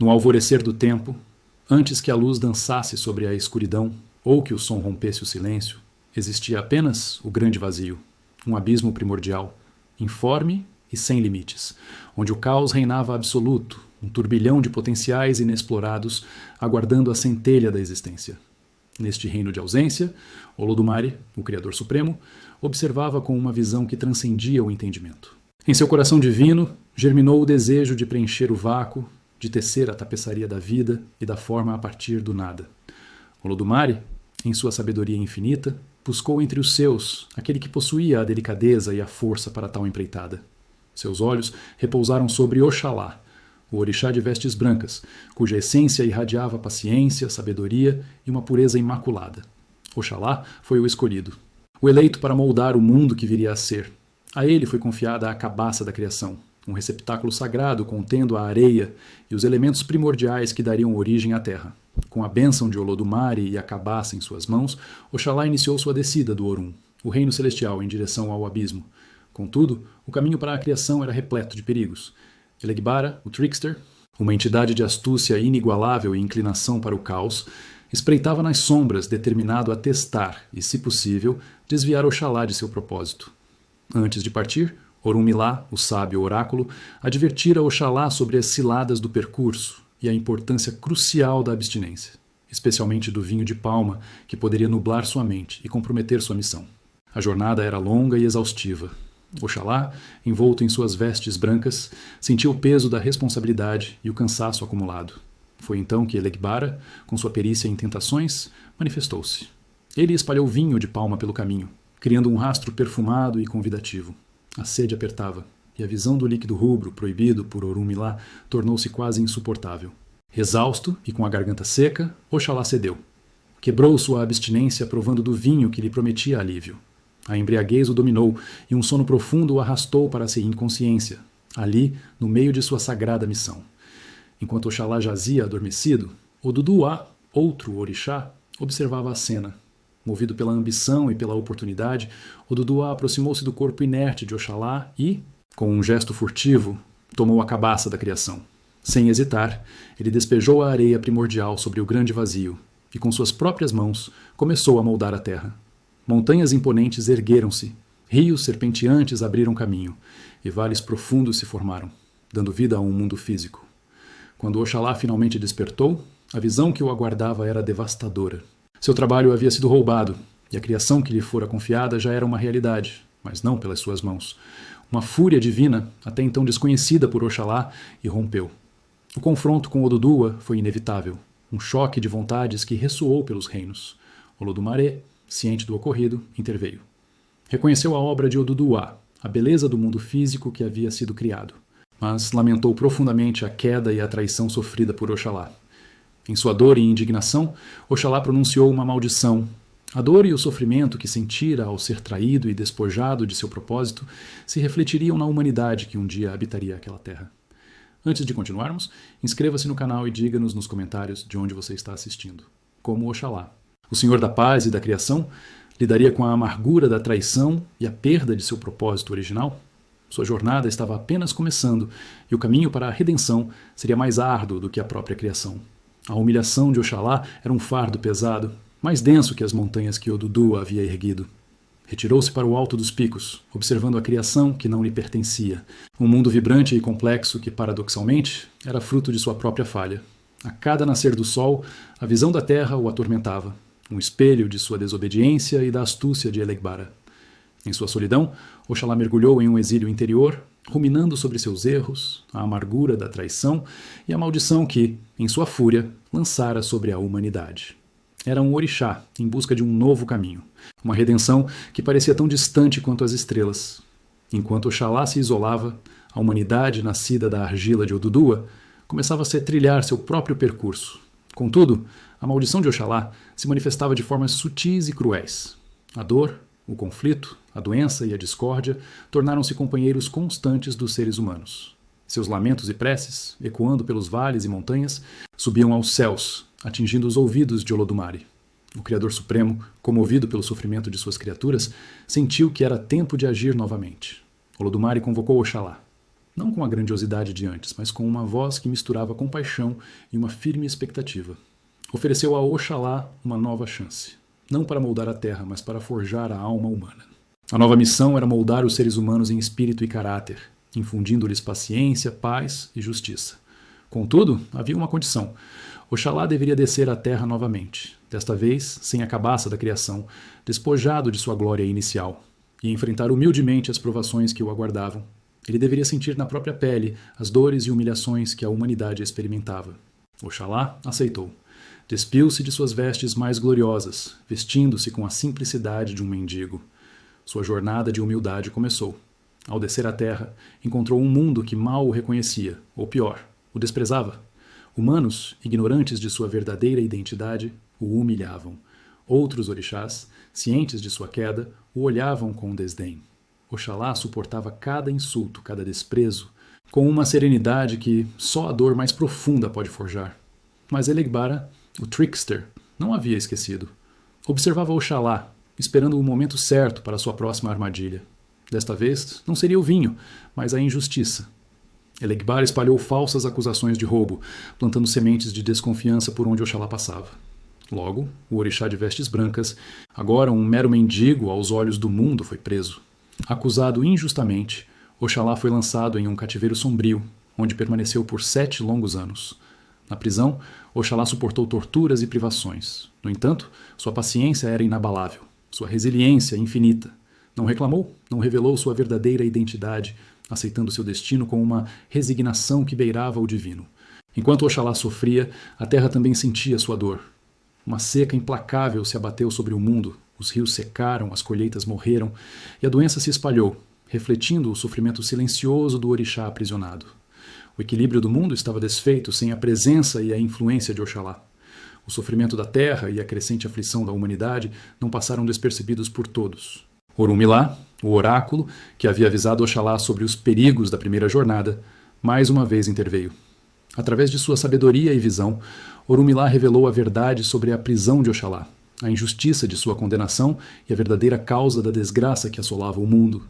No alvorecer do tempo, antes que a luz dançasse sobre a escuridão ou que o som rompesse o silêncio, existia apenas o grande vazio, um abismo primordial, informe e sem limites, onde o caos reinava absoluto, um turbilhão de potenciais inexplorados aguardando a centelha da existência. Neste reino de ausência, Olodumare, o Criador Supremo, observava com uma visão que transcendia o entendimento. Em seu coração divino, germinou o desejo de preencher o vácuo, de tecer a tapeçaria da vida e da forma a partir do nada. Olodumare, em sua sabedoria infinita, buscou entre os seus aquele que possuía a delicadeza e a força para tal empreitada. Seus olhos repousaram sobre Oxalá, o orixá de vestes brancas, cuja essência irradiava paciência, sabedoria e uma pureza imaculada. Oxalá foi o escolhido, o eleito para moldar o mundo que viria a ser. A ele foi confiada a cabaça da criação, um receptáculo sagrado contendo a areia e os elementos primordiais que dariam origem à terra. Com a bênção de Olodumare e a cabaça em suas mãos, Oxalá iniciou sua descida do Orum, o reino celestial, em direção ao abismo. Contudo, o caminho para a criação era repleto de perigos. Elegbara, o Trickster, uma entidade de astúcia inigualável e inclinação para o caos, espreitava nas sombras, determinado a testar e, se possível, desviar Oxalá de seu propósito. Antes de partir, Orunmila, o sábio oráculo, advertira Oxalá sobre as ciladas do percurso e a importância crucial da abstinência, especialmente do vinho de palma, que poderia nublar sua mente e comprometer sua missão. A jornada era longa e exaustiva. Oxalá, envolto em suas vestes brancas, sentia o peso da responsabilidade e o cansaço acumulado. Foi então que Elegbara, com sua perícia em tentações, manifestou-se. Ele espalhou vinho de palma pelo caminho, criando um rastro perfumado e convidativo. A sede apertava, e a visão do líquido rubro, proibido por Orunmila, tornou-se quase insuportável. Exausto e com a garganta seca, Oxalá cedeu. Quebrou sua abstinência provando do vinho que lhe prometia alívio. A embriaguez o dominou e um sono profundo o arrastou para a inconsciência, ali, no meio de sua sagrada missão. Enquanto Oxalá jazia adormecido, Oduduwa, outro orixá, observava a cena. Movido pela ambição e pela oportunidade, Oduduwa aproximou-se do corpo inerte de Oxalá e, com um gesto furtivo, tomou a cabaça da criação. Sem hesitar, ele despejou a areia primordial sobre o grande vazio e, com suas próprias mãos, começou a moldar a terra. Montanhas imponentes ergueram-se, rios serpenteantes abriram caminho, e vales profundos se formaram, dando vida a um mundo físico. Quando Oxalá finalmente despertou, a visão que o aguardava era devastadora. Seu trabalho havia sido roubado, e a criação que lhe fora confiada já era uma realidade, mas não pelas suas mãos. Uma fúria divina, até então desconhecida por Oxalá, irrompeu. O confronto com Oduduwa foi inevitável, um choque de vontades que ressoou pelos reinos. Olodumare, ciente do ocorrido, interveio. Reconheceu a obra de Oduduwa, a beleza do mundo físico que havia sido criado, mas lamentou profundamente a queda e a traição sofrida por Oxalá. Em sua dor e indignação, Oxalá pronunciou uma maldição. A dor e o sofrimento que sentira ao ser traído e despojado de seu propósito se refletiriam na humanidade que um dia habitaria aquela terra. Antes de continuarmos, inscreva-se no canal e diga-nos nos comentários de onde você está assistindo. Como Oxalá, o Senhor da Paz e da Criação, lidaria com a amargura da traição e a perda de seu propósito original? Sua jornada estava apenas começando e o caminho para a redenção seria mais árduo do que a própria criação. A humilhação de Oxalá era um fardo pesado, mais denso que as montanhas que Oduduwa havia erguido. Retirou-se para o alto dos picos, observando a criação que não lhe pertencia, um mundo vibrante e complexo que, paradoxalmente, era fruto de sua própria falha. A cada nascer do sol, a visão da terra o atormentava, um espelho de sua desobediência e da astúcia de Elegbara. Em sua solidão, Oxalá mergulhou em um exílio interior, ruminando sobre seus erros, a amargura da traição e a maldição que, em sua fúria, lançara sobre a humanidade. Era um orixá em busca de um novo caminho, uma redenção que parecia tão distante quanto as estrelas. Enquanto Oxalá se isolava, a humanidade nascida da argila de Oduduwa começava-se a trilhar seu próprio percurso. Contudo, a maldição de Oxalá se manifestava de formas sutis e cruéis. A dor, o conflito, a doença e a discórdia tornaram-se companheiros constantes dos seres humanos. Seus lamentos e preces, ecoando pelos vales e montanhas, subiam aos céus, atingindo os ouvidos de Olodumare. O Criador Supremo, comovido pelo sofrimento de suas criaturas, sentiu que era tempo de agir novamente. Olodumare convocou Oxalá. não com a grandiosidade de antes, mas com uma voz que misturava compaixão e uma firme expectativa. Ofereceu a Oxalá uma nova chance, não para moldar a terra, mas para forjar a alma humana. A nova missão era moldar os seres humanos em espírito e caráter, infundindo-lhes paciência, paz e justiça. Contudo, havia uma condição. Oxalá deveria descer à terra novamente, desta vez sem a cabaça da criação, despojado de sua glória inicial, e enfrentar humildemente as provações que o aguardavam. Ele deveria sentir na própria pele as dores e humilhações que a humanidade experimentava. Oxalá aceitou. Despiu-se de suas vestes mais gloriosas, vestindo-se com a simplicidade de um mendigo. Sua jornada de humildade começou. Ao descer à terra, encontrou um mundo que mal o reconhecia, ou pior, o desprezava. Humanos, ignorantes de sua verdadeira identidade, o humilhavam. Outros orixás, cientes de sua queda, o olhavam com desdém. Oxalá suportava cada insulto, cada desprezo, com uma serenidade que só a dor mais profunda pode forjar. Mas Elegbara, o trickster, não havia esquecido. Observava Oxalá, esperando o momento certo para sua próxima armadilha. Desta vez, não seria o vinho, mas a injustiça. Elegbara espalhou falsas acusações de roubo, plantando sementes de desconfiança por onde Oxalá passava. Logo, o orixá de vestes brancas, agora um mero mendigo aos olhos do mundo, foi preso. Acusado injustamente, Oxalá foi lançado em um cativeiro sombrio, onde permaneceu por 7 longos anos. Na prisão, Oxalá suportou torturas e privações. No entanto, sua paciência era inabalável, sua resiliência infinita. Não reclamou, não revelou sua verdadeira identidade, aceitando seu destino com uma resignação que beirava o divino. Enquanto Oxalá sofria, a terra também sentia sua dor. Uma seca implacável se abateu sobre o mundo, os rios secaram, as colheitas morreram, e a doença se espalhou, refletindo o sofrimento silencioso do orixá aprisionado. O equilíbrio do mundo estava desfeito sem a presença e a influência de Oxalá. O sofrimento da terra e a crescente aflição da humanidade não passaram despercebidos por todos. Orunmilá, o oráculo, que havia avisado Oxalá sobre os perigos da primeira jornada, mais uma vez interveio. Através de sua sabedoria e visão, Orunmilá revelou a verdade sobre a prisão de Oxalá, a injustiça de sua condenação e a verdadeira causa da desgraça que assolava o mundo.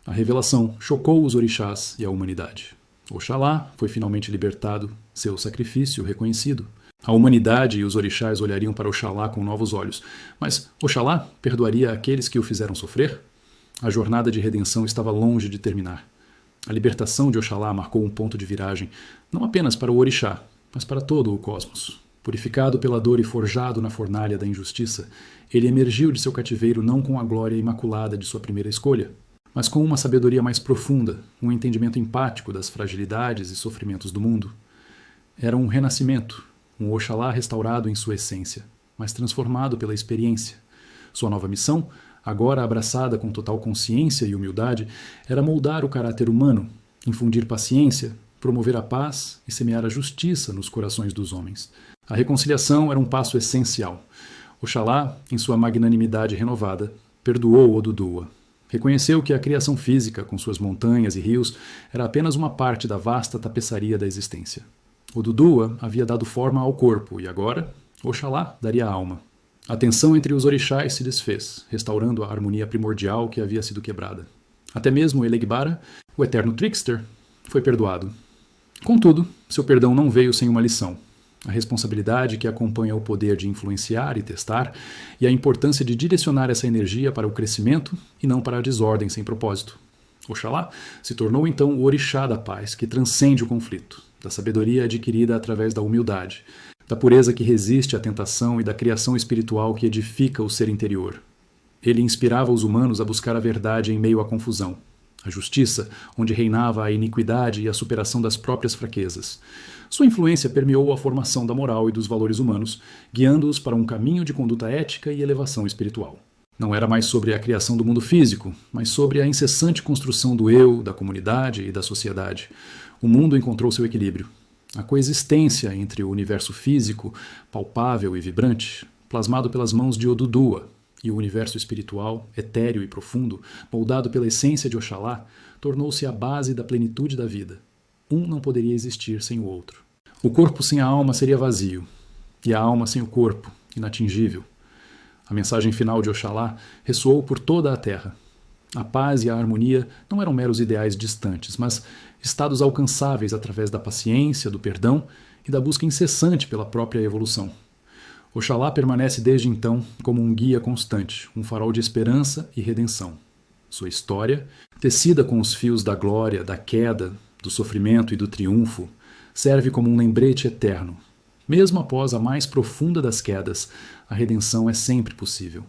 A revelação chocou os orixás e a humanidade. Oxalá foi finalmente libertado, seu sacrifício reconhecido. A humanidade e os orixás olhariam para Oxalá com novos olhos, mas Oxalá perdoaria aqueles que o fizeram sofrer? A jornada de redenção estava longe de terminar. A libertação de Oxalá marcou um ponto de viragem, não apenas para o orixá, mas para todo o cosmos. Purificado pela dor e forjado na fornalha da injustiça, ele emergiu de seu cativeiro não com a glória imaculada de sua primeira escolha, mas com uma sabedoria mais profunda, um entendimento empático das fragilidades e sofrimentos do mundo. Era um renascimento, um Oxalá restaurado em sua essência, mas transformado pela experiência. Sua nova missão, agora abraçada com total consciência e humildade, era moldar o caráter humano, infundir paciência, promover a paz e semear a justiça nos corações dos homens. A reconciliação era um passo essencial. Oxalá, em sua magnanimidade renovada, perdoou Odudua. Reconheceu que a criação física, com suas montanhas e rios, era apenas uma parte da vasta tapeçaria da existência. Odudua havia dado forma ao corpo e agora, Oxalá daria a alma. A tensão entre os orixás se desfez, restaurando a harmonia primordial que havia sido quebrada. Até mesmo Elegbara, o eterno trickster, foi perdoado. Contudo, seu perdão não veio sem uma lição. A responsabilidade que acompanha o poder de influenciar e testar, e a importância de direcionar essa energia para o crescimento e não para a desordem sem propósito. Oxalá se tornou então o orixá da paz que transcende o conflito, da sabedoria adquirida através da humildade, da pureza que resiste à tentação e da criação espiritual que edifica o ser interior. Ele inspirava os humanos a buscar a verdade em meio à confusão, a justiça, onde reinava a iniquidade e a superação das próprias fraquezas. Sua influência permeou a formação da moral e dos valores humanos, guiando-os para um caminho de conduta ética e elevação espiritual. Não era mais sobre a criação do mundo físico, mas sobre a incessante construção do eu, da comunidade e da sociedade. O mundo encontrou seu equilíbrio. A coexistência entre o universo físico, palpável e vibrante, plasmado pelas mãos de Odudua, e o universo espiritual, etéreo e profundo, moldado pela essência de Oxalá, tornou-se a base da plenitude da vida. Um não poderia existir sem o outro. O corpo sem a alma seria vazio, e a alma sem o corpo, inatingível. A mensagem final de Oxalá ressoou por toda a terra. A paz e a harmonia não eram meros ideais distantes, mas estados alcançáveis através da paciência, do perdão e da busca incessante pela própria evolução. Oxalá permanece desde então como um guia constante, um farol de esperança e redenção. Sua história, tecida com os fios da glória, da queda, do sofrimento e do triunfo, serve como um lembrete eterno. Mesmo após a mais profunda das quedas, a redenção é sempre possível.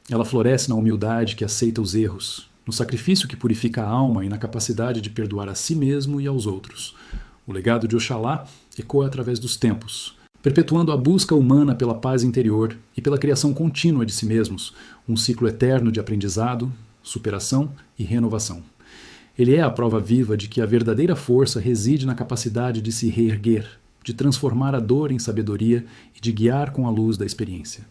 Ela floresce na humildade que aceita os erros, no sacrifício que purifica a alma e na capacidade de perdoar a si mesmo e aos outros. O legado de Oxalá ecoa através dos tempos, perpetuando a busca humana pela paz interior e pela criação contínua de si mesmos, um ciclo eterno de aprendizado, superação e renovação. Ele é a prova viva de que a verdadeira força reside na capacidade de se reerguer, de transformar a dor em sabedoria e de guiar com a luz da experiência.